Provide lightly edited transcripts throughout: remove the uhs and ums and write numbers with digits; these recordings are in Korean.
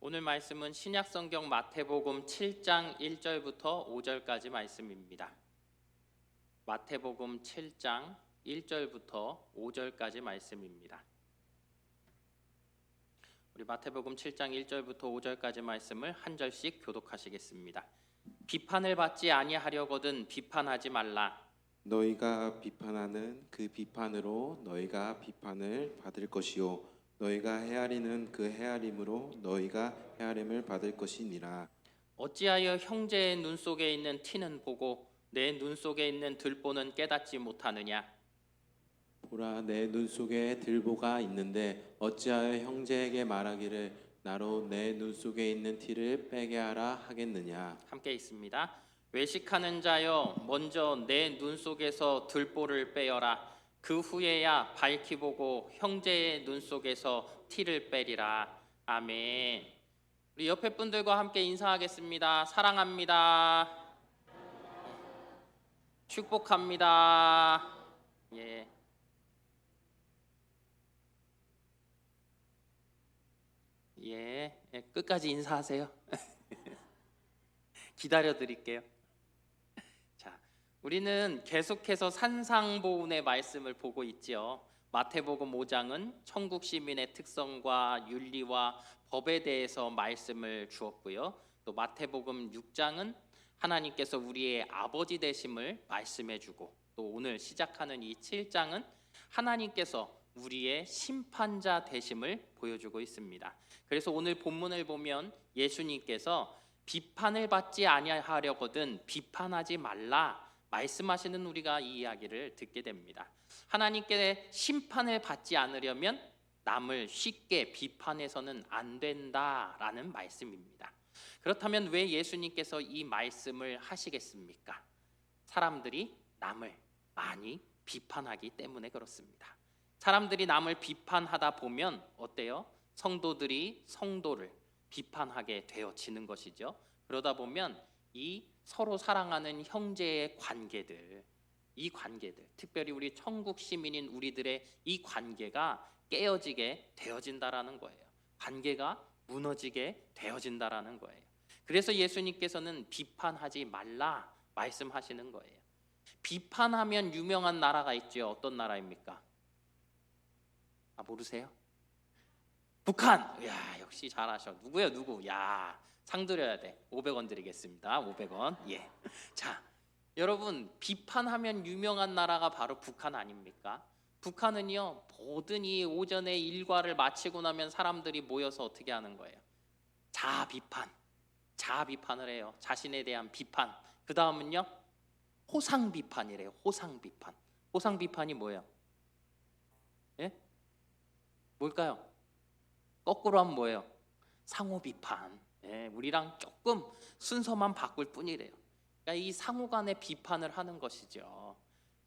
오늘 말씀은 신약성경 마태복음 7장 1절부터 5절까지 말씀입니다. 마태복음 7장 1절부터 5절까지 말씀입니다. 우리 마태복음 7장 1절부터 5절까지 말씀을 한 절씩 교독하시겠습니다. 비판을 받지 아니하려거든 비판하지 말라. 너희가 비판하는 그 비판으로 너희가 비판을 받을 것이요 너희가 헤아리는 그 헤아림으로 너희가 헤아림을 받을 것이니라. 어찌하여 형제의 눈 속에 있는 티는 보고 내 눈 속에 있는 들보는 깨닫지 못하느냐? 보라, 내 눈 속에 들보가 있는데 어찌하여 형제에게 말하기를 나로 내 눈 속에 있는 티를 빼게 하라 하겠느냐. 함께 있습니다. 외식하는 자여 먼저 내 눈 속에서 들보를 빼어라. 그 후에야 밝히 보고 형제의 눈 속에서 티를 빼리라. 아멘. 우리 옆에 분들과 함께 인사하겠습니다. 사랑합니다. 축복합니다. 예. 예. 끝까지 인사하세요. 기다려 드릴게요. 자, 우리는 계속해서 산상보훈의 말씀을 보고 있지요. 마태복음 5장은 천국 시민의 특성과 윤리와 법에 대해서 말씀을 주었고요. 또 마태복음 6장은 하나님께서 우리의 아버지 되심을 말씀해 주고, 또 오늘 시작하는 이 7장은 하나님께서 우리의 심판자 되심을 보여주고 있습니다. 그래서 오늘 본문을 보면 예수님께서 비판을 받지 아니하려거든 비판하지 말라 말씀하시는 우리가 이 이야기를 듣게 됩니다. 하나님께 심판을 받지 않으려면 남을 쉽게 비판해서는 안 된다라는 말씀입니다. 그렇다면 왜 예수님께서 이 말씀을 하시겠습니까? 사람들이 남을 많이 비판하기 때문에 그렇습니다. 사람들이 남을 비판하다 보면 어때요? 성도들이 성도를 비판하게 되어지는 것이죠. 그러다 보면 이 서로 사랑하는 형제의 관계들, 이 관계들, 특별히 우리 천국 시민인 우리들의 이 관계가 깨어지게 되어진다라는 거예요. 관계가 무너지게 되어진다라는 거예요. 그래서 예수님께서는 비판하지 말라 말씀하시는 거예요. 비판하면 유명한 나라가 있죠. 어떤 나라입니까? 모르세요? 북한. 야, 역시 잘하셔. 누구요? 누구? 야, 상 드려야 돼. 500원 드리겠습니다. 500원. 예. 자, 여러분, 비판하면 유명한 나라가 바로 북한 아닙니까? 북한은요, 모든 이 오전에 일과를 마치고 나면 사람들이 모여서 어떻게 하는 거예요? 자아 비판. 자아 비판을 해요. 자신에 대한 비판. 그 다음은요, 호상 비판이래요. 호상 비판. 호상 비판이 뭐예요? 예? 뭘까요? 거꾸로 하면 뭐예요? 상호 비판. 예, 우리랑 조금 순서만 바꿀 뿐이래요. 그러니까 이 상호 간의 비판을 하는 것이죠.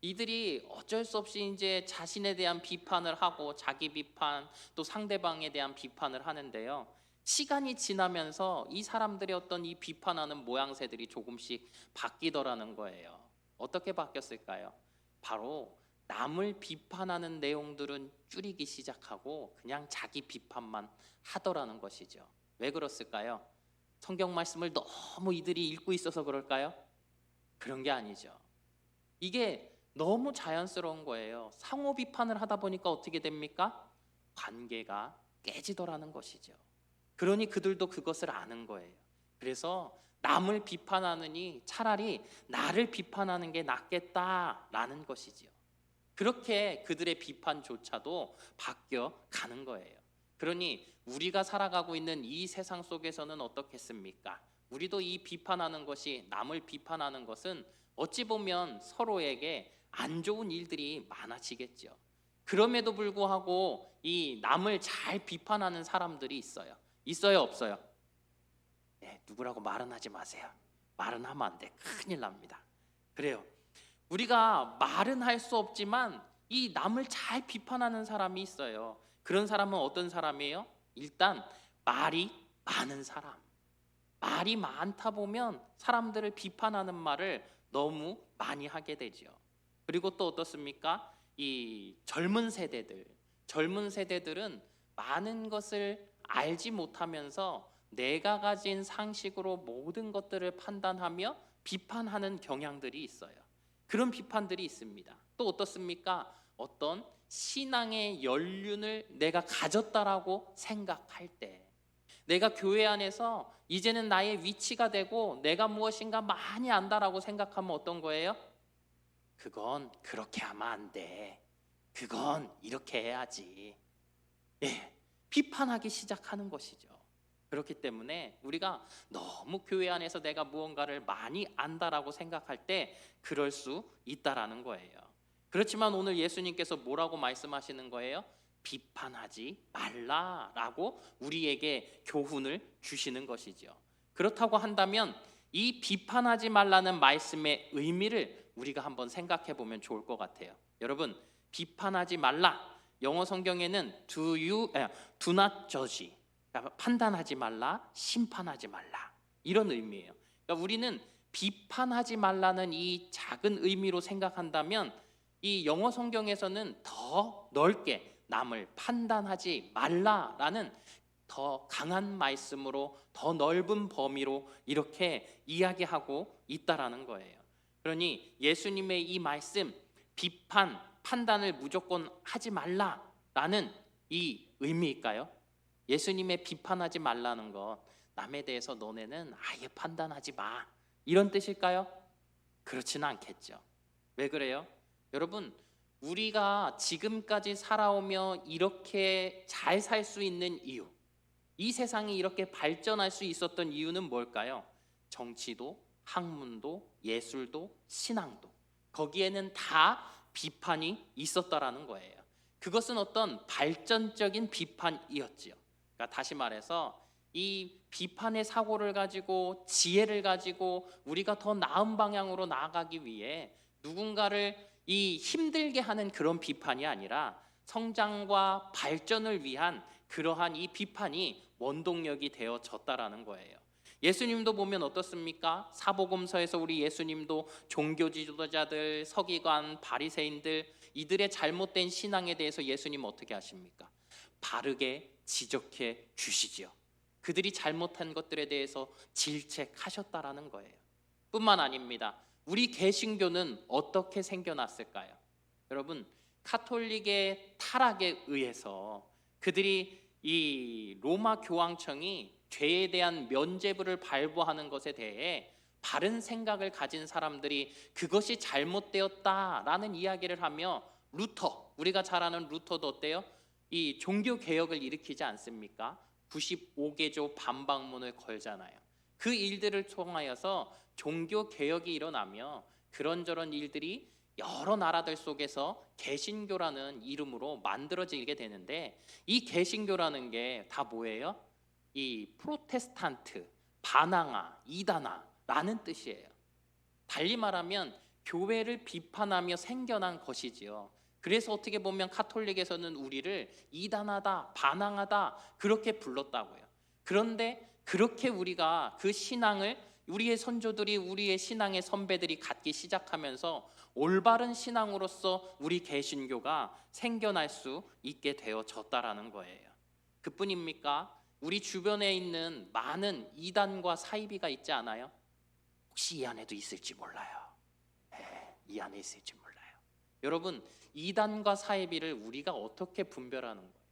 이들이 어쩔 수 없이 이제 자신에 대한 비판을 하고 자기 비판 또 상대방에 대한 비판을 하는데요. 시간이 지나면서 이 사람들의 어떤 이 비판하는 모양새들이 조금씩 바뀌더라는 거예요. 어떻게 바뀌었을까요? 바로 남을 비판하는 내용들은 줄이기 시작하고 그냥 자기 비판만 하더라는 것이죠. 왜 그렇을까요? 성경 말씀을 너무 이들이 읽고 있어서 그럴까요? 그런 게 아니죠. 이게 너무 자연스러운 거예요. 상호 비판을 하다 보니까 어떻게 됩니까? 관계가 깨지더라는 것이죠. 그러니 그들도 그것을 아는 거예요. 그래서 남을 비판하느니 차라리 나를 비판하는 게 낫겠다라는 것이지요. 그렇게 그들의 비판조차도 바뀌어 가는 거예요. 그러니 우리가 살아가고 있는 이 세상 속에서는 어떻겠습니까? 우리도 이 비판하는 것이, 남을 비판하는 것은 어찌 보면 서로에게 안 좋은 일들이 많아지겠죠. 그럼에도 불구하고 이 남을 잘 비판하는 사람들이 있어요. 있어요, 없어요? 네, 누구라고 말은 하지 마세요. 말은 하면 안 돼. 큰일 납니다. 그래요. 우리가 말은 할 수 없지만 이 남을 잘 비판하는 사람이 있어요. 그런 사람은 어떤 사람이에요? 일단 말이 많은 사람. 말이 많다 보면 사람들을 비판하는 말을 너무 많이 하게 되죠. 그리고 또 어떻습니까? 이 젊은 세대들은 많은 것을 알지 못하면서 내가 가진 상식으로 모든 것들을 판단하며 비판하는 경향들이 있어요. 그런 비판들이 있습니다. 또 어떻습니까? 어떤 신앙의 연륜을 내가 가졌다라고 생각할 때, 내가 교회 안에서 이제는 나의 위치가 되고 내가 무엇인가 많이 안다라고 생각하면 어떤 거예요? 그건 그렇게 하면 안 돼. 그건 이렇게 해야지. 예, 비판하기 시작하는 것이죠. 그렇기 때문에 우리가 너무 교회 안에서 내가 무언가를 많이 안다라고 생각할 때 그럴 수 있다라는 거예요. 그렇지만 오늘 예수님께서 뭐라고 말씀하시는 거예요? 비판하지 말라라고 우리에게 교훈을 주시는 것이죠. 그렇다고 한다면 이 비판하지 말라는 말씀의 의미를 우리가 한번 생각해 보면 좋을 것 같아요. 여러분, 비판하지 말라, 영어 성경에는 do not judge, 그러니까 판단하지 말라, 심판하지 말라, 이런 의미예요. 그러니까 우리는 비판하지 말라는 이 작은 의미로 생각한다면 이 영어 성경에서는 더 넓게 남을 판단하지 말라라는 더 강한 말씀으로 더 넓은 범위로 이렇게 이야기하고 있다라는 거예요. 그러니 예수님의 이 말씀, 비판, 판단을 무조건 하지 말라라는 이 의미일까요? 예수님의 비판하지 말라는 것, 남에 대해서 너네는 아예 판단하지 마, 이런 뜻일까요? 그렇지는 않겠죠. 왜 그래요? 여러분, 우리가 지금까지 살아오며 이렇게 잘 살 수 있는 이유, 이 세상이 이렇게 발전할 수 있었던 이유는 뭘까요? 정치도, 학문도, 예술도, 신앙도, 거기에는 다 비판이 있었다라는 거예요. 그것은 어떤 발전적인 비판이었지요. 그러니까 다시 말해서 이 비판의 사고를 가지고 지혜를 가지고 우리가 더 나은 방향으로 나아가기 위해 누군가를 이 힘들게 하는 그런 비판이 아니라 성장과 발전을 위한 그러한 이 비판이 원동력이 되어졌다라는 거예요. 예수님도 보면 어떻습니까? 사복음서에서 우리 예수님도 종교 지도자들, 서기관, 바리새인들, 이들의 잘못된 신앙에 대해서 예수님 어떻게 하십니까? 바르게 지적해 주시지요. 그들이 잘못한 것들에 대해서 질책하셨다라는 거예요. 뿐만 아닙니다. 우리 개신교는 어떻게 생겨났을까요? 여러분, 카톨릭의 타락에 의해서 그들이 이 로마 교황청이 죄에 대한 면죄부를 발부하는 것에 대해 바른 생각을 가진 사람들이 그것이 잘못되었다라는 이야기를 하며 루터, 우리가 잘 아는 루터도 어때요? 이 종교 개혁을 일으키지 않습니까? 95개조 반박문을 걸잖아요. 그 일들을 통하여서 종교 개혁이 일어나며 그런저런 일들이 여러 나라들 속에서 개신교라는 이름으로 만들어지게 되는데, 이 개신교라는 게 다 뭐예요? 이 프로테스탄트, 반항아, 이단아라는 뜻이에요. 달리 말하면 교회를 비판하며 생겨난 것이지요. 그래서 어떻게 보면 카톨릭에서는 우리를 이단하다, 반항하다 그렇게 불렀다고요. 그런데 그렇게 우리가 그 신앙을 우리의 선조들이, 우리의 신앙의 선배들이 갖기 시작하면서 올바른 신앙으로서 우리 개신교가 생겨날 수 있게 되어졌다라는 거예요. 그뿐입니까? 우리 주변에 있는 많은 이단과 사이비가 있지 않아요? 혹시 이 안에도 있을지 몰라요. 네, 이 안에 있을지 몰라요. 여러분, 이단과 사이비를 우리가 어떻게 분별하는 거예요?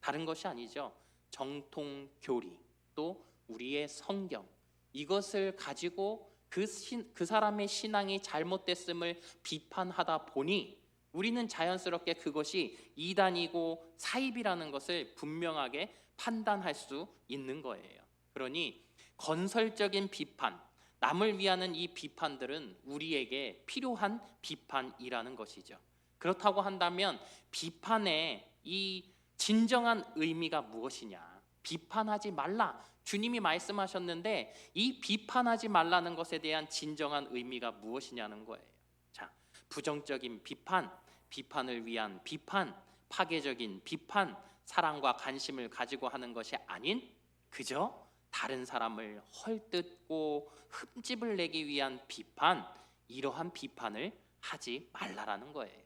다른 것이 아니죠. 정통 교리, 또 우리의 성경, 이것을 가지고 그 사람의 신앙이 잘못됐음을 비판하다 보니 우리는 자연스럽게 그것이 이단이고 사입이라는 것을 분명하게 판단할 수 있는 거예요. 그러니 건설적인 비판, 남을 위하는 이 비판들은 우리에게 필요한 비판이라는 것이죠. 그렇다고 한다면 비판의 이 진정한 의미가 무엇이냐? 비판하지 말라. 주님이 말씀하셨는데 이 비판하지 말라는 것에 대한 진정한 의미가 무엇이냐는 거예요. 자, 부정적인 비판, 비판을 위한 비판, 파괴적인 비판, 사랑과 관심을 가지고 하는 것이 아닌 그저 다른 사람을 헐뜯고 흠집을 내기 위한 비판, 이러한 비판을 하지 말라라는 거예요.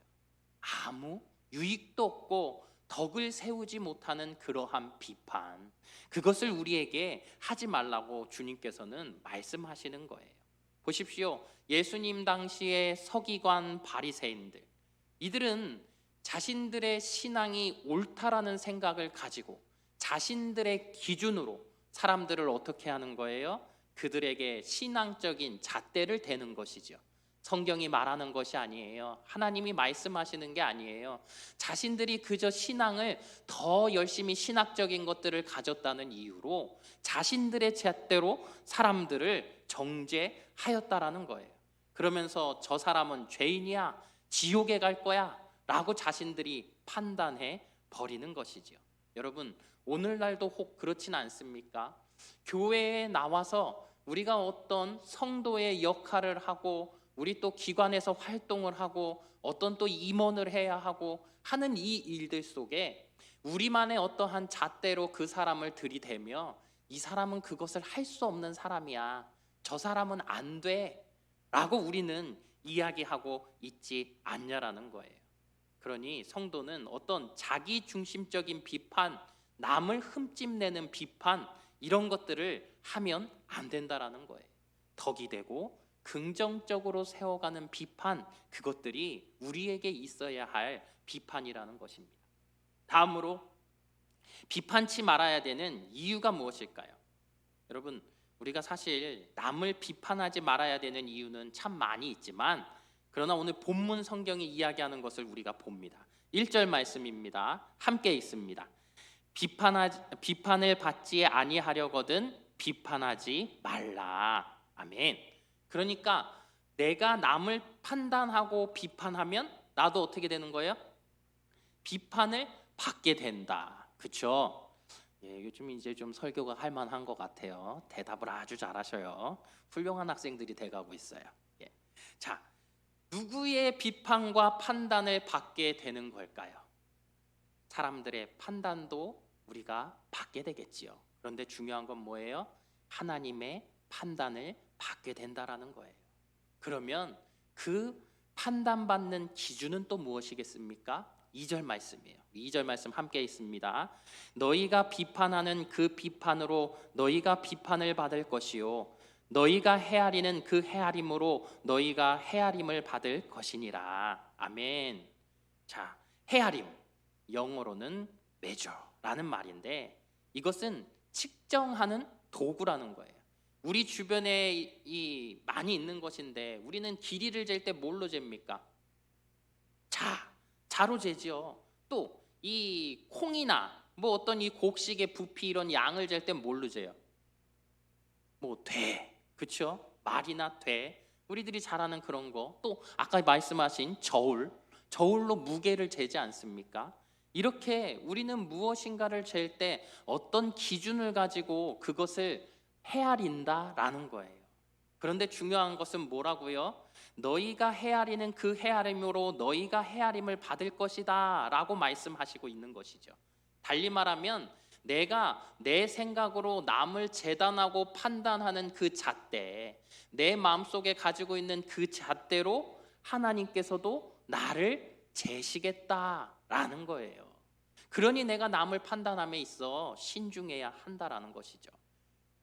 아무 유익도 없고 덕을 세우지 못하는 그러한 비판, 그것을 우리에게 하지 말라고 주님께서는 말씀하시는 거예요. 보십시오. 예수님 당시의 서기관 바리새인들, 이들은 자신들의 신앙이 옳다라는 생각을 가지고 자신들의 기준으로 사람들을 어떻게 하는 거예요? 그들에게 신앙적인 잣대를 대는 것이죠. 성경이 말하는 것이 아니에요. 하나님이 말씀하시는 게 아니에요. 자신들이 그저 신앙을 더 열심히 신학적인 것들을 가졌다는 이유로 자신들의 잣대로 사람들을 정죄하였다라는 거예요. 그러면서 저 사람은 죄인이야, 지옥에 갈 거야 라고 자신들이 판단해 버리는 것이죠. 여러분, 오늘날도 혹 그렇진 않습니까? 교회에 나와서 우리가 어떤 성도의 역할을 하고 우리 또 기관에서 활동을 하고 어떤 또 임원을 해야 하고 하는 이 일들 속에 우리만의 어떠한 잣대로 그 사람을 들이대며 이 사람은 그것을 할 수 없는 사람이야, 저 사람은 안 돼 라고 우리는 이야기하고 있지 않냐라는 거예요. 그러니 성도는 어떤 자기 중심적인 비판, 남을 흠집내는 비판, 이런 것들을 하면 안 된다라는 거예요. 덕이 되고 긍정적으로 세워가는 비판, 그것들이 우리에게 있어야 할 비판이라는 것입니다. 다음으로 비판치 말아야 되는 이유가 무엇일까요? 여러분, 우리가 사실 남을 비판하지 말아야 되는 이유는 참 많이 있지만, 그러나 오늘 본문 성경이 이야기하는 것을 우리가 봅니다. 1절 말씀입니다. 함께 있습니다. 비판을 받지 아니하려거든 비판하지 말라. 아멘. 그러니까 내가 남을 판단하고 비판하면 나도 어떻게 되는 거예요? 비판을 받게 된다. 그렇죠? 예, 요즘 이제 좀 설교가 할 만한 것 같아요. 대답을 아주 잘하셔요. 훌륭한 학생들이 돼가고 있어요. 예. 자, 누구의 비판과 판단을 받게 되는 걸까요? 사람들의 판단도 우리가 받게 되겠지요. 그런데 중요한 건 뭐예요? 하나님의 판단을 받게 된다라는 거예요. 그러면 그 판단받는 기준은 또 무엇이겠습니까? 2절 말씀이에요. 2절 말씀 함께 있습니다. 너희가 비판하는 그 비판으로 너희가 비판을 받을 것이요 너희가 헤아리는 그 헤아림으로 너희가 헤아림을 받을 것이니라. 아멘. 자, 헤아림, 영어로는 measure라는 말인데 이것은 측정하는 도구라는 거예요. 우리 주변에 많이 있는 것인데 우리는 길이를 잴 때 뭘로 잽니까? 자로 재죠. 또 이 콩이나 뭐 어떤 이 곡식의 부피 이런 양을 잴 때 뭘로 재요? 뭐 돼, 그렇죠? 말이나 돼, 우리들이 잘 아는 그런 거. 또 아까 말씀하신 저울로 무게를 재지 않습니까? 이렇게 우리는 무엇인가를 잴 때 어떤 기준을 가지고 그것을 헤아린다라는 거예요. 그런데 중요한 것은 뭐라고요? 너희가 헤아리는 그 헤아림으로 너희가 헤아림을 받을 것이다 라고 말씀하시고 있는 것이죠. 달리 말하면 내가 내 생각으로 남을 재단하고 판단하는 그 잣대, 내 마음속에 가지고 있는 그 잣대로 하나님께서도 나를 재시겠다라는 거예요. 그러니 내가 남을 판단함에 있어 신중해야 한다라는 것이죠.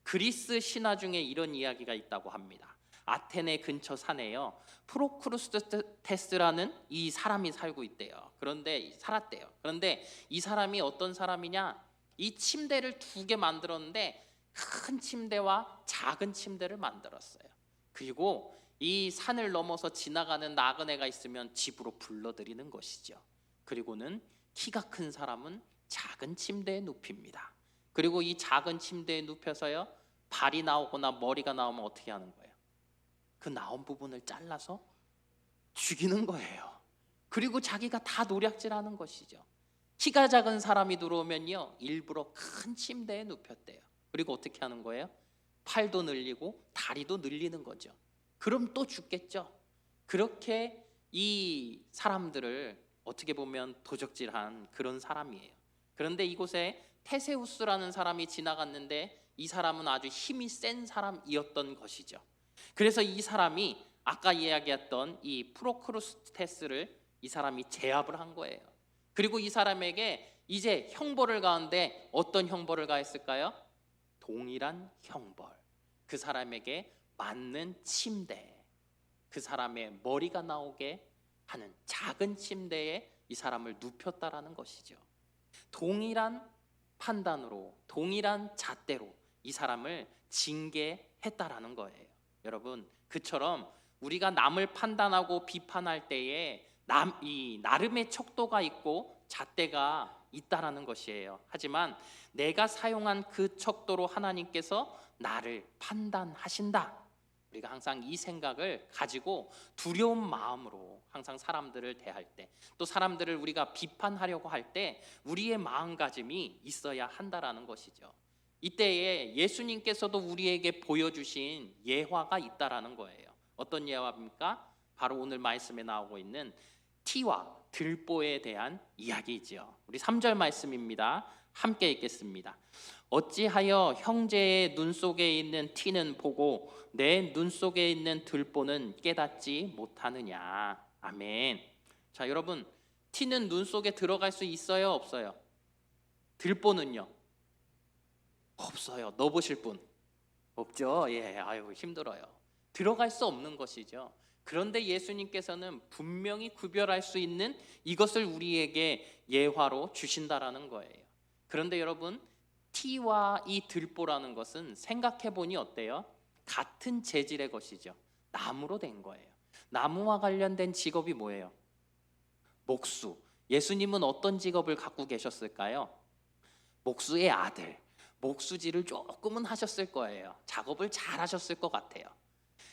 그리스 신화 중에 이런 이야기가 있다고 합니다. 아테네 근처 산에요, 프로크루스테스라는 이 사람이 살고 있대요. 그런데 살았대요. 그런데 이 사람이 어떤 사람이냐? 이 침대를 2개 만들었는데 큰 침대와 작은 침대를 만들었어요. 그리고 이 산을 넘어서 지나가는 나그네가 있으면 집으로 불러들이는 것이죠. 그리고는 키가 큰 사람은 작은 침대에 눕힙니다. 그리고 이 작은 침대에 눕혀서요, 발이 나오거나 머리가 나오면 어떻게 하는 거예요? 그 나온 부분을 잘라서 죽이는 거예요. 그리고 자기가 다 노략질하는 것이죠. 키가 작은 사람이 들어오면요, 일부러 큰 침대에 눕혔대요. 그리고 어떻게 하는 거예요? 팔도 늘리고 다리도 늘리는 거죠. 그럼 또 죽겠죠. 그렇게 이 사람들을 어떻게 보면 도적질한 그런 사람이에요. 그런데 이곳에 테세우스라는 사람이 지나갔는데 이 사람은 아주 힘이 센 사람이었던 것이죠. 그래서 이 사람이 아까 이야기했던 이 프로크루스테스를 이 사람이 제압을 한 거예요. 그리고 이 사람에게 이제 형벌을 가하는데 어떤 형벌을 가했을까요? 동일한 형벌. 그 사람에게 맞는 침대, 그 사람의 머리가 나오게 하는 작은 침대에 이 사람을 눕혔다라는 것이죠. 동일한 판단으로, 동일한 잣대로 이 사람을 징계했다라는 거예요. 여러분, 그처럼 우리가 남을 판단하고 비판할 때에 이 나름의 척도가 있고 잣대가 있다라는 것이에요. 하지만 내가 사용한 그 척도로 하나님께서 나를 판단하신다. 우리가 항상 이 생각을 가지고 두려운 마음으로 항상 사람들을 대할 때, 또 사람들을 우리가 비판하려고 할 때 우리의 마음가짐이 있어야 한다라는 것이죠. 이때에 예수님께서도 우리에게 보여주신 예화가 있다라는 거예요. 어떤 예화입니까? 바로 오늘 말씀에 나오고 있는 티와 들보에 대한 이야기죠. 우리 3절 말씀입니다. 함께 읽겠습니다. 어찌하여 형제의 눈 속에 있는 티는 보고 내 눈 속에 있는 들보는 깨닫지 못하느냐. 아멘. 자, 여러분, 티는 눈 속에 들어갈 수 있어요, 없어요? 들보는요? 없어요. 넣어보실 분 없죠? 예, 아유, 힘들어요. 들어갈 수 없는 것이죠. 그런데 예수님께서는 분명히 구별할 수 있는 이것을 우리에게 예화로 주신다라는 거예요. 그런데 여러분, 티와 이 들보라는 것은 생각해 보니 어때요? 같은 재질의 것이죠. 나무로 된 거예요. 나무와 관련된 직업이 뭐예요? 목수. 예수님은 어떤 직업을 갖고 계셨을까요? 목수의 아들. 목수질을 조금은 하셨을 거예요. 작업을 잘 하셨을 것 같아요.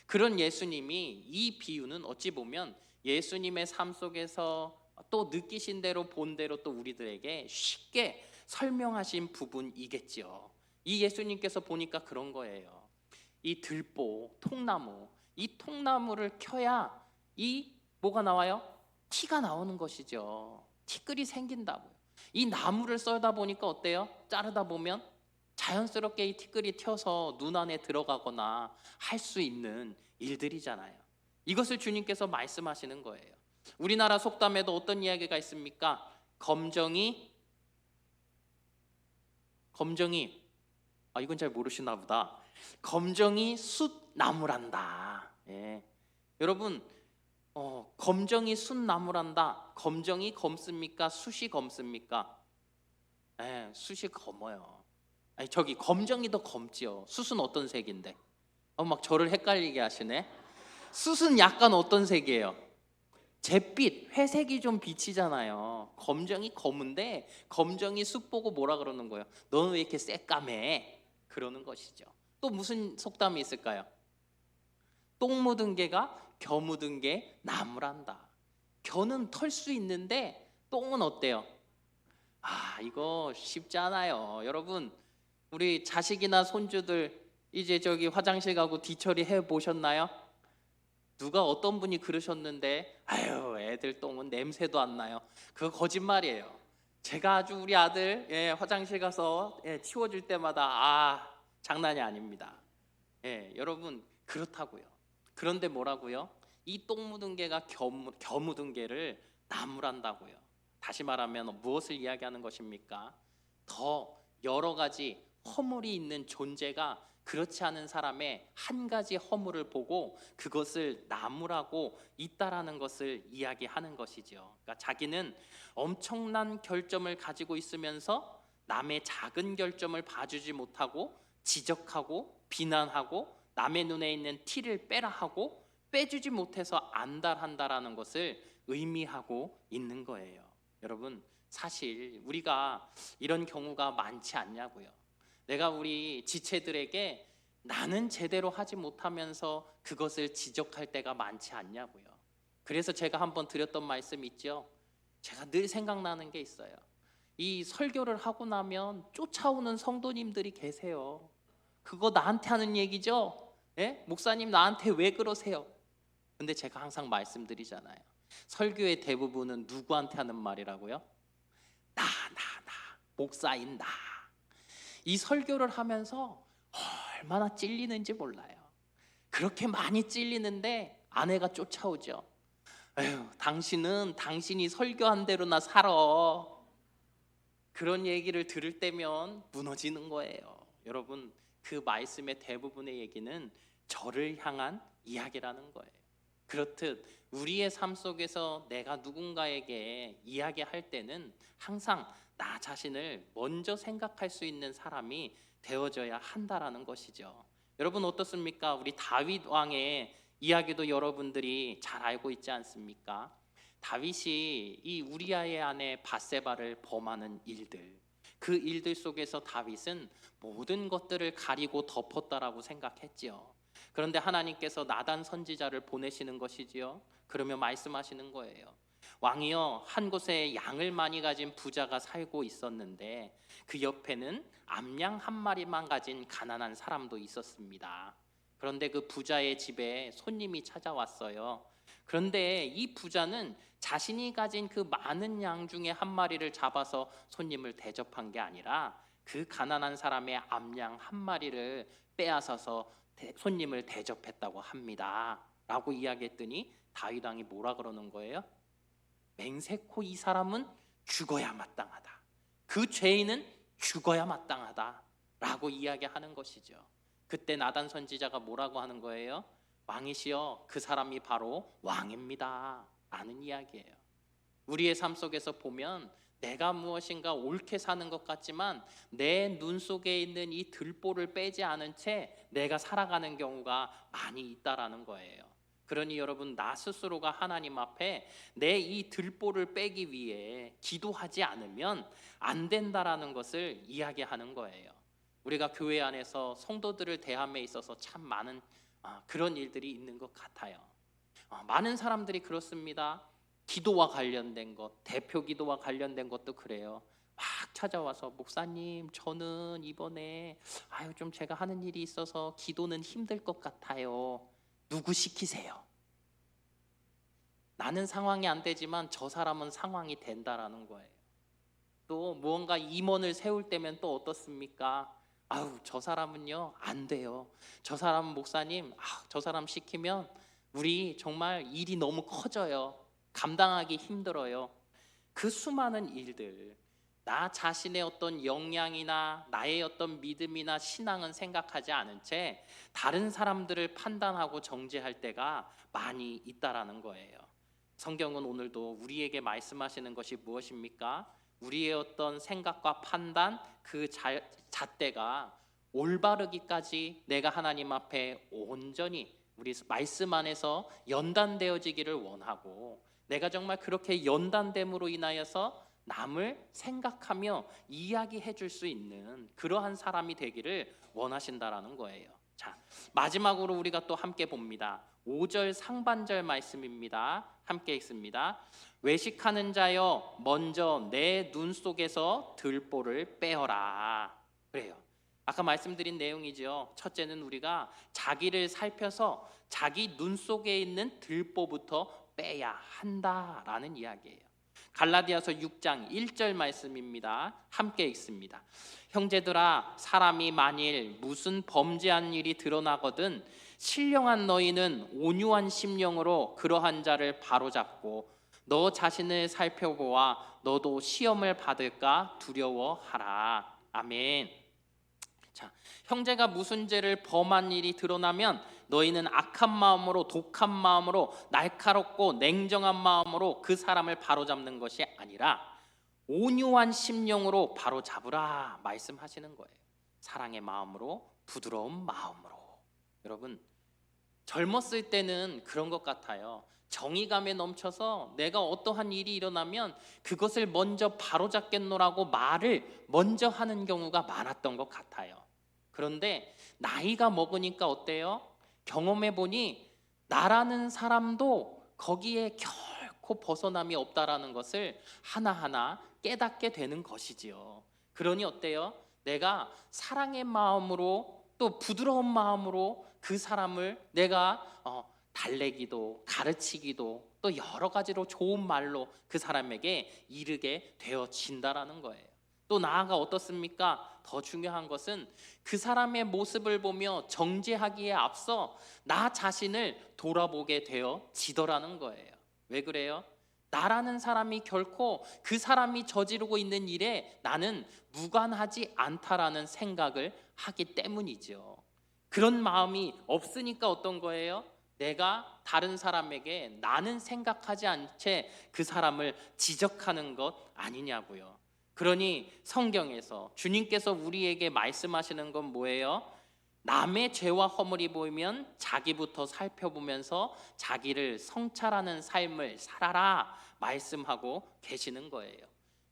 그런 예수님이, 이 비유는 어찌 보면 예수님의 삶 속에서 또 느끼신 대로 본 대로 또 우리들에게 쉽게 설명하신 부분이겠죠. 이 예수님께서 보니까 그런 거예요. 이 들보, 통나무, 이 통나무를 켜야 이 뭐가 나와요? 티가 나오는 것이죠. 티끌이 생긴다고요. 이 나무를 썰다 보니까 어때요? 자르다 보면 자연스럽게 이 티끌이 튀어서 눈 안에 들어가거나 할 수 있는 일들이잖아요. 이것을 주님께서 말씀하시는 거예요. 우리나라 속담에도 어떤 이야기가 있습니까? 검정이 이건 잘 모르시나 보다. 검정이 숯나무란다. 예. 여러분, 검정이 숯나무란다. 검정이 검습니까? 숯이 검습니까? 예, 숯이 검어요. 아니, 저기 검정이 더 검지요. 숯은 어떤 색인데? 막 저를 헷갈리게 하시네. 숯은 약간 어떤 색이에요? 잿빛, 회색이 좀 비치잖아요. 검정이 검은데 검정이 숯 보고 뭐라 그러는 거예요? 너는 왜 이렇게 새까매? 그러는 것이죠. 또 무슨 속담이 있을까요? 똥 묻은 개가 겨 묻은 개 나무란다. 겨는 털 수 있는데 똥은 어때요? 이거 쉽지 않아요. 여러분, 우리 자식이나 손주들 이제 저기 화장실 가고 뒤처리 해 보셨나요? 누가 어떤 분이 그러셨는데, 아유, 애들 똥은 냄새도 안 나요. 그거 거짓말이에요. 제가 아주 우리 아들 화장실 가서 치워줄 때마다 장난이 아닙니다. 여러분, 그렇다고요. 그런데 뭐라고요? 이 똥 묻은 개가 겨 묻은 개를 나무란다고요. 다시 말하면 무엇을 이야기하는 것입니까? 더 여러 가지 허물이 있는 존재가 그렇지 않은 사람의 한 가지 허물을 보고 그것을 나무라고 있다라는 것을 이야기하는 것이죠. 그러니까 자기는 엄청난 결점을 가지고 있으면서 남의 작은 결점을 봐주지 못하고 지적하고 비난하고 남의 눈에 있는 티를 빼라 하고 빼주지 못해서 안달한다라는 것을 의미하고 있는 거예요. 여러분, 사실 우리가 이런 경우가 많지 않냐고요. 내가 우리 지체들에게 나는 제대로 하지 못하면서 그것을 지적할 때가 많지 않냐고요. 그래서 제가 한번 드렸던 말씀 있죠. 제가 늘 생각나는 게 있어요. 이 설교를 하고 나면 쫓아오는 성도님들이 계세요. 그거 나한테 하는 얘기죠? 목사님 나한테 왜 그러세요? 근데 제가 항상 말씀드리잖아요. 설교의 대부분은 누구한테 하는 말이라고요? 나 목사인 나. 이 설교를 하면서 얼마나 찔리는지 몰라요. 그렇게 많이 찔리는데 아내가 쫓아오죠. 에휴, 당신은 당신이 설교한 대로나 살아. 그런 얘기를 들을 때면 무너지는 거예요. 여러분, 그 말씀의 대부분의 얘기는 저를 향한 이야기라는 거예요. 그렇듯 우리의 삶 속에서 내가 누군가에게 이야기할 때는 항상 나 자신을 먼저 생각할 수 있는 사람이 되어져야 한다라는 것이죠. 여러분 어떻습니까? 우리 다윗 왕의 이야기도 여러분들이 잘 알고 있지 않습니까? 다윗이 이 우리아의 아내 밧세바를 범하는 일들, 그 일들 속에서 다윗은 모든 것들을 가리고 덮었다라고 생각했지요. 그런데 하나님께서 나단 선지자를 보내시는 것이지요. 그러면 말씀하시는 거예요. 왕이여, 한 곳에 양을 많이 가진 부자가 살고 있었는데 그 옆에는 암양 한 마리만 가진 가난한 사람도 있었습니다. 그런데 그 부자의 집에 손님이 찾아왔어요. 그런데 이 부자는 자신이 가진 그 많은 양 중에 한 마리를 잡아서 손님을 대접한 게 아니라 그 가난한 사람의 암양 한 마리를 빼앗아서 손님을 대접했다고 합니다 라고 이야기했더니 다윗 왕이 뭐라 그러는 거예요? 맹세코 이 사람은 죽어야 마땅하다, 그 죄인은 죽어야 마땅하다 라고 이야기하는 것이죠. 그때 나단 선지자가 뭐라고 하는 거예요? 왕이시여, 그 사람이 바로 왕입니다 라는 이야기예요. 우리의 삶 속에서 보면 내가 무엇인가 옳게 사는 것 같지만 내 눈 속에 있는 이 들보를 빼지 않은 채 내가 살아가는 경우가 많이 있다라는 거예요. 그러니 여러분, 나 스스로가 하나님 앞에 내 이 들보를 빼기 위해 기도하지 않으면 안 된다라는 것을 이야기하는 거예요. 우리가 교회 안에서 성도들을 대함에 있어서 참 많은 그런 일들이 있는 것 같아요. 많은 사람들이 그렇습니다. 기도와 관련된 것, 대표 기도와 관련된 것도 그래요. 막 찾아와서 목사님, 저는 이번에 좀 제가 하는 일이 있어서 기도는 힘들 것 같아요. 누구 시키세요? 나는 상황이 안 되지만 저 사람은 상황이 된다라는 거예요. 또 무언가 임원을 세울 때면 또 어떻습니까? 저 사람은요 안 돼요. 저 사람 목사님, 저 사람 시키면 우리 정말 일이 너무 커져요. 감당하기 힘들어요. 그 수많은 일들, 나 자신의 어떤 역량이나 나의 어떤 믿음이나 신앙은 생각하지 않은 채 다른 사람들을 판단하고 정죄할 때가 많이 있다라는 거예요. 성경은 오늘도 우리에게 말씀하시는 것이 무엇입니까? 우리의 어떤 생각과 판단, 그 잣대가 올바르기까지 내가 하나님 앞에 온전히 우리 말씀 안에서 연단되어지기를 원하고, 내가 정말 그렇게 연단됨으로 인하여서 남을 생각하며 이야기해 줄 수 있는 그러한 사람이 되기를 원하신다라는 거예요. 자, 마지막으로 우리가 또 함께 봅니다. 5절 상반절 말씀입니다. 함께 읽습니다. 외식하는 자여, 먼저 내 눈 속에서 들보를 빼어라. 그래요. 아까 말씀드린 내용이죠. 첫째는 우리가 자기를 살펴서 자기 눈 속에 있는 들보부터 빼야 한다라는 이야기예요. 갈라디아서 6장 1절 말씀입니다. 함께 읽습니다. 형제들아, 사람이 만일 무슨 범죄한 일이 드러나거든 신령한 너희는 온유한 심령으로 그러한 자를 바로잡고 너 자신을 살펴보아 너도 시험을 받을까 두려워하라. 아멘. 자, 형제가 무슨 죄를 범한 일이 드러나면 너희는 악한 마음으로, 독한 마음으로, 날카롭고 냉정한 마음으로 그 사람을 바로잡는 것이 아니라 온유한 심령으로 바로잡으라 말씀하시는 거예요. 사랑의 마음으로, 부드러운 마음으로. 여러분, 젊었을 때는 그런 것 같아요. 정의감에 넘쳐서 내가 어떠한 일이 일어나면 그것을 먼저 바로잡겠노라고 말을 먼저 하는 경우가 많았던 것 같아요. 그런데 나이가 먹으니까 어때요? 경험해 보니 나라는 사람도 거기에 결코 벗어남이 없다라는 것을 하나하나 깨닫게 되는 것이지요. 그러니 어때요? 내가 사랑의 마음으로, 또 부드러운 마음으로 그 사람을 내가 달래기도, 가르치기도, 또 여러 가지로 좋은 말로 그 사람에게 이르게 되어진다라는 거예요. 또 나아가 어떻습니까? 더 중요한 것은 그 사람의 모습을 보며 정죄하기에 앞서 나 자신을 돌아보게 되어지더라는 거예요. 왜 그래요? 나라는 사람이 결코 그 사람이 저지르고 있는 일에 나는 무관하지 않다라는 생각을 하기 때문이죠. 그런 마음이 없으니까 어떤 거예요? 내가 다른 사람에게 나는 생각하지 않채 그 사람을 지적하는 것 아니냐고요. 그러니 성경에서 주님께서 우리에게 말씀하시는 건 뭐예요? 남의 죄와 허물이 보이면 자기부터 살펴보면서 자기를 성찰하는 삶을 살아라 말씀하고 계시는 거예요.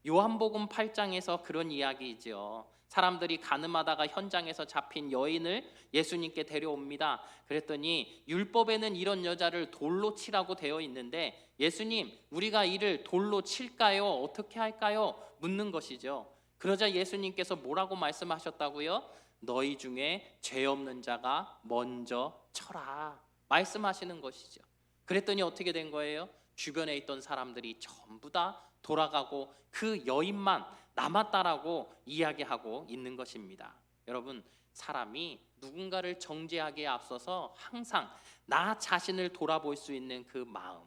요한복음 8장에서 그런 이야기이죠. 사람들이 가늠하다가 현장에서 잡힌 여인을 예수님께 데려옵니다. 그랬더니 율법에는 이런 여자를 돌로 치라고 되어 있는데 예수님, 우리가 이를 돌로 칠까요? 어떻게 할까요? 묻는 것이죠. 그러자 예수님께서 뭐라고 말씀하셨다고요? 너희 중에 죄 없는 자가 먼저 쳐라 말씀하시는 것이죠. 그랬더니 어떻게 된 거예요? 주변에 있던 사람들이 전부 다 돌아가고 그 여인만 남았다라고 이야기하고 있는 것입니다. 여러분, 사람이 누군가를 정죄하기에 앞서서 항상 나 자신을 돌아볼 수 있는 그 마음,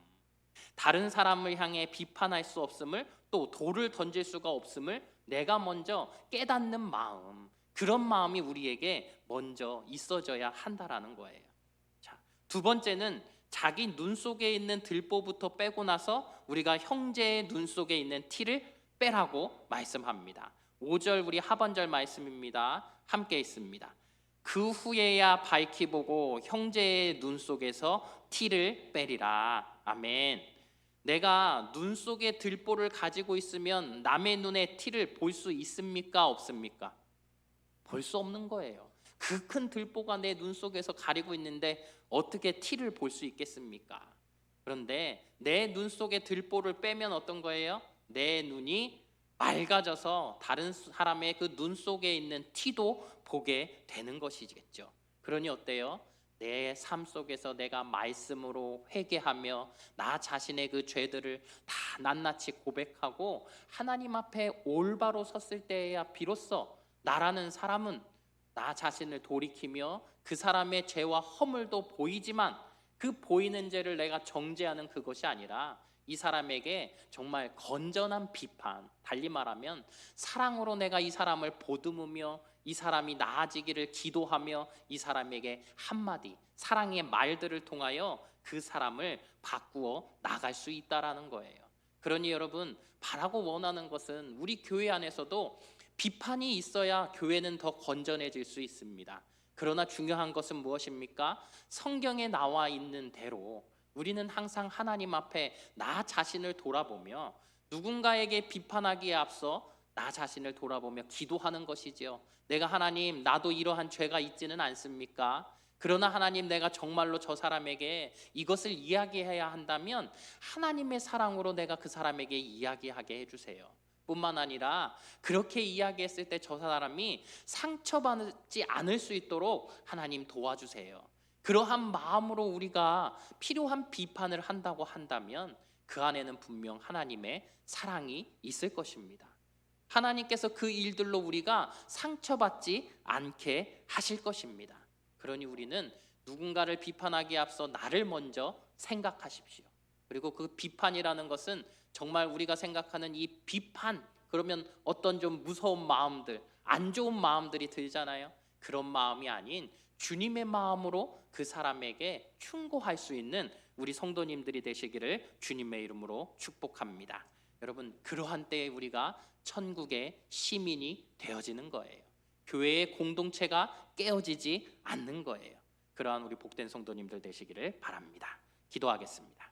다른 사람을 향해 비판할 수 없음을, 또 돌을 던질 수가 없음을 내가 먼저 깨닫는 마음, 그런 마음이 우리에게 먼저 있어져야 한다라는 거예요. 자, 두 번째는 자기 눈 속에 있는 들보부터 빼고 나서 우리가 형제의 눈 속에 있는 티를 빼라고 말씀합니다. 5절 우리 하반절 말씀입니다. 함께 있습니다. 그 후에야 밝히 보고 형제의 눈 속에서 티를 빼리라. 아멘. 내가 눈 속에 들보를 가지고 있으면 남의 눈에 티를 볼 수 있습니까? 없습니까? 볼 수 없는 거예요. 그 큰 들보가 내 눈 속에서 가리고 있는데 어떻게 티를 볼 수 있겠습니까? 그런데 내 눈 속에 들보를 빼면 어떤 거예요? 내 눈이 맑아져서 다른 사람의 그 눈 속에 있는 티도 보게 되는 것이겠죠. 그러니 어때요? 내 삶 속에서 내가 말씀으로 회개하며 나 자신의 그 죄들을 다 낱낱이 고백하고 하나님 앞에 올바로 섰을 때에야 비로소 나라는 사람은 나 자신을 돌이키며 그 사람의 죄와 허물도 보이지만 그 보이는 죄를 내가 정죄하는 그것이 아니라 이 사람에게 정말 건전한 비판, 달리 말하면 사랑으로 내가 이 사람을 보듬으며 이 사람이 나아지기를 기도하며 이 사람에게 한마디 사랑의 말들을 통하여 그 사람을 바꾸어 나갈 수 있다라는 거예요. 그러니 여러분, 바라고 원하는 것은 우리 교회 안에서도 비판이 있어야 교회는 더 건전해질 수 있습니다. 그러나 중요한 것은 무엇입니까? 성경에 나와 있는 대로 우리는 항상 하나님 앞에 나 자신을 돌아보며 누군가에게 비판하기에 앞서 나 자신을 돌아보며 기도하는 것이지요. 내가 하나님, 나도 이러한 죄가 있지는 않습니까? 그러나 하나님, 내가 정말로 저 사람에게 이것을 이야기해야 한다면 하나님의 사랑으로 내가 그 사람에게 이야기하게 해주세요. 뿐만 아니라 그렇게 이야기했을 때 저 사람이 상처받지 않을 수 있도록 하나님 도와주세요. 그러한 마음으로 우리가 필요한 비판을 한다고 한다면 그 안에는 분명 하나님의 사랑이 있을 것입니다. 하나님께서 그 일들로 우리가 상처받지 않게 하실 것입니다. 그러니 우리는 누군가를 비판하기에 앞서 나를 먼저 생각하십시오. 그리고 그 비판이라는 것은 정말 우리가 생각하는 이 비판, 그러면 어떤 좀 무서운 마음들, 안 좋은 마음들이 들잖아요. 그런 마음이 아닌 주님의 마음으로 그 사람에게 충고할 수 있는 우리 성도님들이 되시기를 주님의 이름으로 축복합니다. 여러분, 그러한 때에 우리가 천국의 시민이 되어지는 거예요. 교회의 공동체가 깨어지지 않는 거예요. 그러한 우리 복된 성도님들 되시기를 바랍니다. 기도하겠습니다.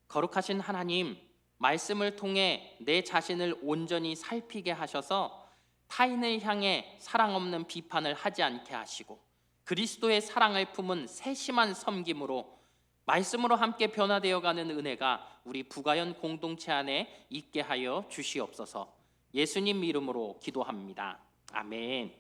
거룩하신 하나님, 말씀을 통해 내 자신을 온전히 살피게 하셔서 타인을 향해 사랑 없는 비판을 하지 않게 하시고 그리스도의 사랑을 품은 세심한 섬김으로 말씀으로 함께 변화되어가는 은혜가 우리 부가연 공동체 안에 있게 하여 주시옵소서. 예수님 이름으로 기도합니다. 아멘.